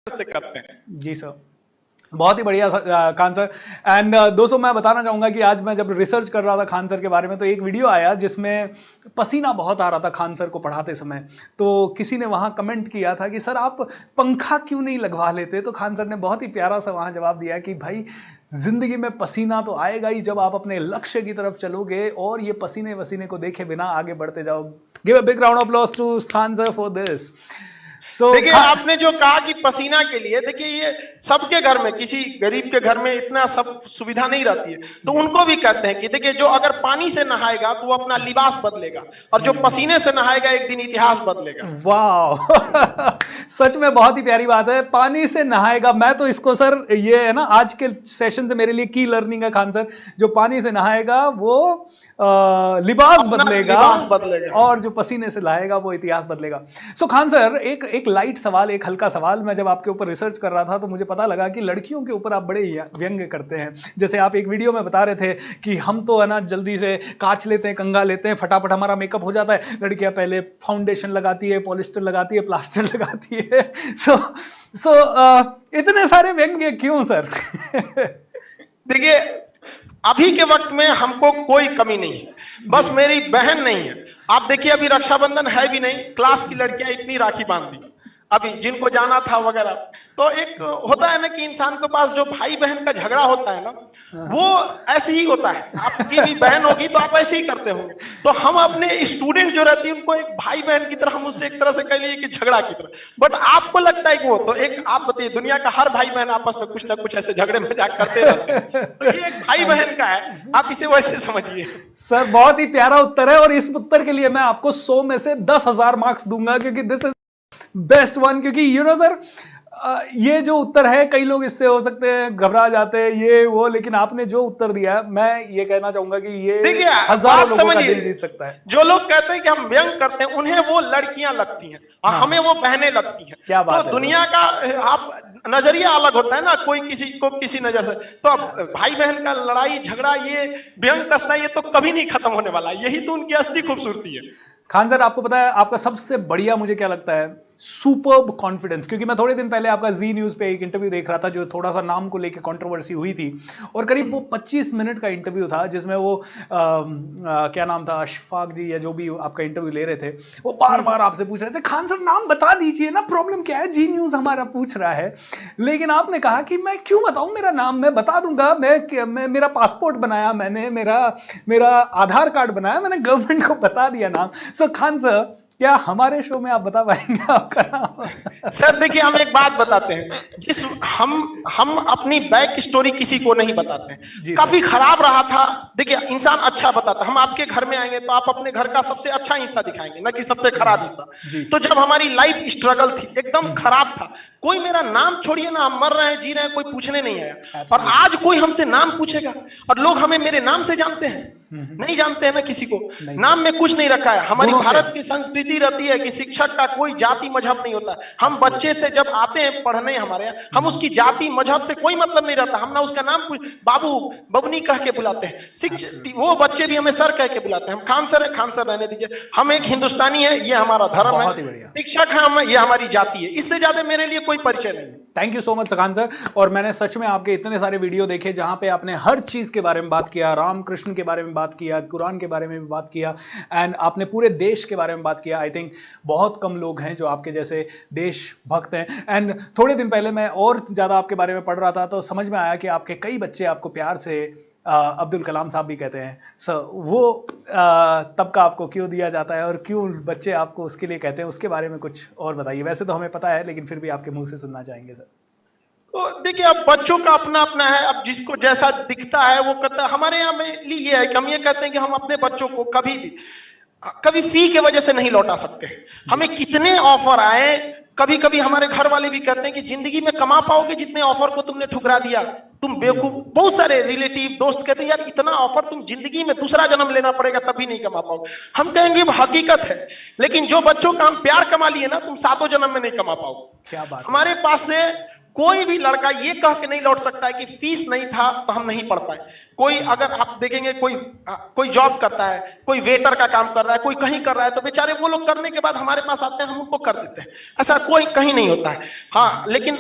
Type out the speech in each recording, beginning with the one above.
से करते हैं। जी सर, बहुत ही बढ़िया खान सर। एंड दोस्तों मैं बताना चाहूंगा कि आज मैं जब रिसर्च कर रहा था खान सर के बारे में तो एक वीडियो आया जिसमें पसीना बहुत आ रहा था खान सर को पढ़ाते समय। तो किसी ने वहां कमेंट किया था कि सर आप पंखा क्यों नहीं लगवा लेते, तो खान सर ने बहुत ही प्यारा सा वहां जवाब दिया कि भाई जिंदगी में पसीना तो आएगा ही जब आप अपने लक्ष्य की तरफ चलोगे और ये पसीने वसीने को देखे बिना आगे बढ़ते जाओ। Give a big round of applause to Khan sir for this. देखिए आपने जो कहा कि पसीना के लिए, देखिए ये सबके घर में, किसी गरीब के घर में इतना सब सुविधा नहीं रहती है, तो उनको भी कहते हैं कि देखिए जो अगर पानी से नहाएगा तो वो अपना लिबास बदलेगा और जो पसीने से नहाएगा एक दिन इतिहास बदलेगा। वाह सच में बहुत ही प्यारी बात है, पानी से नहाएगा। मैं तो इसको सर ये है ना आज के सेशन से मेरे लिए की लर्निंग है खान सर, जो पानी से नहाएगा वो लिबास बदलेगा और जो पसीने से नहाएगा वो इतिहास बदलेगा। सो खान सर एक लाइट सवाल, एक हल्का सवाल, मैं जब आपके ऊपर रिसर्च कर रहा था तो मुझे पता लगा कि लड़कियों के ऊपर आप बड़े व्यंग्य करते हैं। जैसे आप एक वीडियो में बता रहे थे कि हम तो है ना जल्दी से कांच लेते हैं, कंघा लेते हैं, फटाफट हमारा मेकअप हो जाता है, लड़कियां पहले फाउंडेशन लगाती है, पॉलिस्टर लगाती है, प्लास्टर लगाती है। सो इतने सारे व्यंग्य क्यों सर? देखिए अभी के वक्त में हमको कोई कमी नहीं है, बस मेरी बहन नहीं है। आप देखिए अभी रक्षाबंधन है भी नहीं, क्लास की लड़कियां इतनी राखी बांध दी अभी जिनको जाना था वगैरह। तो एक होता है ना कि इंसान के पास जो भाई बहन का झगड़ा होता है ना, वो ऐसे ही होता है। आपकी भी बहन होगी तो आप ऐसे ही करते होंगे। तो हम अपने स्टूडेंट जो रहती है उनको एक भाई बहन की तरह, हम उससे एक तरह से कह लिए कि झगड़ा की तरह, बट आपको लगता है कि वो तो एक, आप बताइए दुनिया का हर भाई बहन आपस में कुछ ना कुछ ऐसे झगड़े मजाक करते रहते हैं, तो ये एक भाई बहन का है, आप इसे वैसे समझिए। सर बहुत ही प्यारा उत्तर है और इस उत्तर के लिए मैं आपको 100 में से 10,000 मार्क्स दूंगा, क्योंकि दिस इज बेस्ट वन। क्योंकि यू नो सर ये जो उत्तर है, कई लोग इससे हो सकते हैं घबरा जाते हैं ये वो, लेकिन आपने जो उत्तर दिया है मैं ये कहना चाहूंगा कि ये हजारों लोगों का दिल जीत सकता है। जो लोग कहते हैं कि हम व्यंग करते हैं उन्हें वो लड़कियां लगती हैं और हमें वो बहनें लगती हैं। क्या बात तो दुनिया का आप नजरिया अलग होता है ना, कोई किसी को किसी नजर से। तो अब भाई बहन का लड़ाई झगड़ा, ये व्यंग कसना, ये तो कभी नहीं खत्म होने वाला, यही तो उनकी असली खूबसूरती है। खान सर आपको पता है आपका सबसे बढ़िया मुझे क्या लगता है? Superb confidence. क्योंकि मैं थोड़े दिन पहले आपका जी न्यूज पे एक इंटरव्यू देख रहा था जो थोड़ा सा नाम को लेकर कंट्रोवर्सी हुई थी, और करीब वो 25 मिनट का इंटरव्यू था जिसमें वो क्या नाम था, अशफाक जी या जो भी आपका इंटरव्यू ले रहे थे, वो बार बार आपसे पूछ रहे थे खान सर नाम बता दीजिए ना, प्रॉब्लम क्या है, जी न्यूज हमारा पूछ रहा है। लेकिन आपने कहा कि मैं क्यों बताऊं, मेरा नाम मैं बता दूंगा, मैं मेरा पासपोर्ट बनाया, मैंने मेरा आधार कार्ड बनाया, मैंने गवर्नमेंट को बता दिया नाम। सो खान सर क्या हमारे शो में आप बता पाएंगे आपका नाम? सर देखिए हम एक बात बताते हैं, जिस हम अपनी बैक स्टोरी किसी को नहीं बताते हैं। काफी खराब रहा था, देखिए इंसान अच्छा बताता, हम आपके घर में आएंगे तो आप अपने घर का सबसे अच्छा हिस्सा दिखाएंगे, ना कि सबसे खराब हिस्सा। तो जब हमारी लाइफ स्ट्रगल थी, एकदम खराब था, कोई मेरा नाम छोड़िए ना, हम मर रहे हैं जी रहे हैं, कोई पूछने नहीं आया। और आज कोई हमसे नाम पूछेगा और लोग हमें मेरे नाम से जानते हैं, नहीं जानते हैं ना किसी को, नाम में कुछ नहीं रखा है। हमारी भारत की संस्कृति रहती है कि शिक्षक का कोई जाति मजहब नहीं होता। हम बच्चे से जब आते हैं पढ़ने हमारे यहाँ, हम उसकी जाति मजहब से कोई मतलब नहीं रहता, हम ना उसका नाम बाबू बबनी कह के बुलाते हैं, वो बच्चे भी हमें सर कह के बुलाते हैं। हम खान सर है, खान सर रहने दीजिए, हम एक हिंदुस्तानी है, ये हमारा धर्म है, शिक्षक है हम, ये हमारी जाति है, इससे ज्यादा मेरे लिए कोई परिचय नहीं। Thank you so much Khan sir. और मैंने सच में आपके इतने सारे वीडियो देखे जहां पे आपने हर चीज के बारे में बात किया, रामकृष्ण के बारे में बात किया, कुरान के बारे में भी बात किया, एंड आपने पूरे देश के बारे में बात किया। आई थिंक बहुत कम लोग हैं जो आपके जैसे देशभक्त हैं। एंड थोड़े दिन पहले मैं और ज्यादा आपके बारे में पढ़ रहा था तो समझ में आया कि आपके कई बच्चे आपको प्यार से अब्दुल कलाम साहब भी कहते हैं। सर वो तबका आपको क्यों दिया जाता है और क्यों बच्चे आपको उसके लिए कहते हैं, उसके बारे में कुछ और बताइए। वैसे तो हमें पता है लेकिन फिर भी आपके मुंह से सुनना चाहेंगे सर। तो देखिए अब बच्चों का अपना अपना है, अब जिसको जैसा दिखता है वो करता है। हमारे यहाँ में ये है कि हम ये कहते हैं कि हम अपने बच्चों को कभी फी के वजह से नहीं लौटा सकते। हमें कितने ऑफर आए, कभी कभी हमारे घर वाले भी कहते हैं कि जिंदगी में कमा पाओगे जितने ऑफर को तुमने ठुकरा दिया, तुम बेवकूफ। बहुत सारे रिलेटिव दोस्त कहते हैं यार इतना ऑफर, तुम जिंदगी में दूसरा जन्म लेना पड़ेगा तभी नहीं कमा पाओगे। हम कहेंगे हकीकत है, लेकिन जो बच्चों का हम प्यार कमा लिए ना, तुम 7 जन्म में नहीं कमा पाओगे। क्या बात है। हमारे पास से कोई भी लड़का ये कह के नहीं लौट सकता है कि फीस नहीं था तो हम नहीं पढ़ पाए। कोई अगर आप देखेंगे कोई जॉब करता है, कोई वेटर का काम कर रहा है, कोई कहीं कर रहा है, तो बेचारे वो लोग करने के बाद हमारे पास आते हैं, हम उनको कर देते हैं। ऐसा कोई कहीं नहीं होता है। हाँ, लेकिन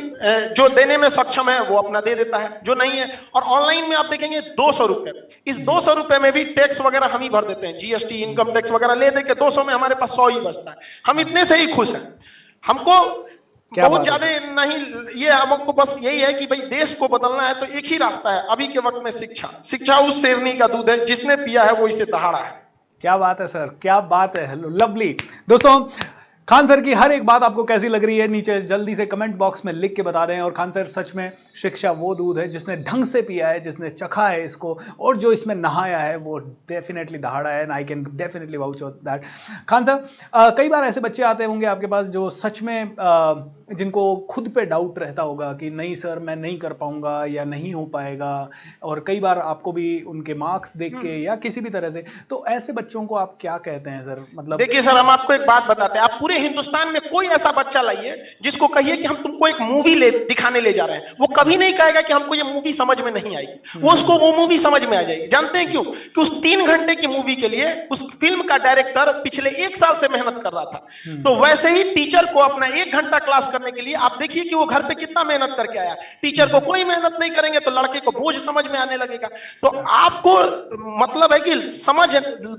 जो देने में सक्षम है वो अपना दे देता है, जो नहीं है। और ऑनलाइन में आप देखेंगे 200 रुपए, इस 200 रुपए में भी टैक्स वगैरह हम ही भर देते हैं, जीएसटी इनकम टैक्स वगैरह ले दे के 200 में हमारे पास 100 ही बचता है। हम इतने से ही खुश हैं। हमको बहुत ज्यादा नहीं, ये हमको बस यही है कि भाई देश को बदलना है तो एक ही रास्ता है अभी के वक्त में, शिक्षा उस शेरनी का दूध है जिसने पिया है वो इसे दहाड़ा है। क्या बात है सर, क्या बात है, लवली। दोस्तों, खान सर की हर एक बात आपको कैसी लग रही है नीचे जल्दी से कमेंट बॉक्स में लिख के बता दें। और खान सर सच में शिक्षा वो दूध है जिसने ढंग से पिया है, जिसने चखा है इसको, और जो इसमें नहाया है वो डेफिनेटली दहाड़ा है, and I can definitely vouch of that. Khan sir, कई बार ऐसे बच्चे आते होंगे आपके पास जो सच में जिनको खुद पे डाउट रहता होगा कि नहीं सर मैं नहीं कर पाऊंगा या नहीं हो पाएगा, और कई बार आपको भी उनके मार्क्स देख के या किसी भी तरह से, तो ऐसे बच्चों को आप क्या कहते हैं सर? मतलब देखिए सर, हम आपको एक बात बताते हैं, आप पूरे हिंदुस्तान में कोई ऐसा बच्चा लाइए जिसको कहिए कि हम तुमको एक मूवी दिखाने ले जा रहे हैं, वो कभी नहीं कहेगा कि हमको ये मूवी समझ में नहीं आई। उसको वो मूवी समझ में आ जाएगी। जानते हैं क्यों? कि उस 3 घंटे की मूवी के लिए उस फिल्म का डायरेक्टर पिछले 1 साल से मेहनत कर रहा था। तो वैसे ही टीचर को अपना 1 घंटा क्लास करने के लिए आप देखिए कि वो घर पे कितना मेहनत करके आया। टीचर को कोई मेहनत नहीं करेंगे तो लड़के को बोझ समझ में आने लगेगा। तो आपको मतलब है कि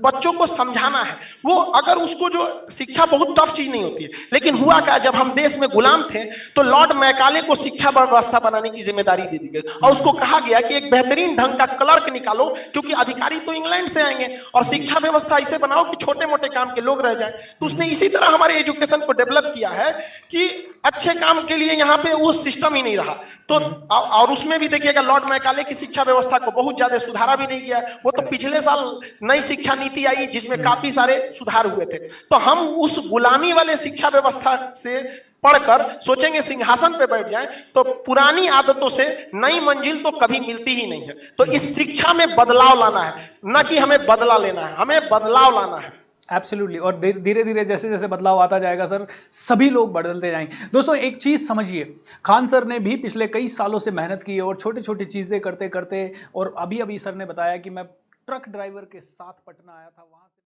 बच्चों को समझाना है। वो अगर उसको जो शिक्षा बहुत टफ चीज नहीं होती है, लेकिन हुआ क्या, जब हम देश में गुलाम थे तो लॉर्ड मैकाले को शिक्षा व्यवस्था बनाने की जिम्मेदारी दे दी गई और उसको कहा गया कि एक बेहतरीन ढंग का क्लर्क निकालो, क्योंकि अधिकारी तो इंग्लैंड से आएंगे, और शिक्षा व्यवस्था ऐसे बनाओ कि छोटे मोटे काम के लोग रह जाएं। तो उसने इसी तरह हमारे एजुकेशन को डेवलप किया है कि अच्छे काम के लिए यहाँ पे वो सिस्टम ही नहीं रहा। तो और उसमें भी देखिएगा लॉर्ड मैकाले की शिक्षा व्यवस्था को बहुत ज्यादा सुधारा भी नहीं गया। वो तो पिछले साल नई शिक्षा नीति आई जिसमें काफी सारे सुधार हुए थे। तो हम उस गुलामी वाले शिक्षा व्यवस्था से पढ़कर सोचेंगे सिंहासन पे बैठ जाएं तो पुरानी आदतों से नई मंजिल तो कभी मिलती ही नहीं है। तो इस शिक्षा में बदलाव लाना है, न कि हमें बदला लेना है, हमें बदलाव लाना है। एब्सोल्युटली। और धीरे धीरे जैसे जैसे बदलाव आता जाएगा सर, सभी लोग बदलते जाएंगे। दोस्तों, एक चीज समझिए, खान सर ने भी पिछले कई सालों से मेहनत की है और छोटी छोटी चीजें करते करते, और अभी अभी सर ने बताया कि मैं ट्रक ड्राइवर के साथ पटना आया था, वहां से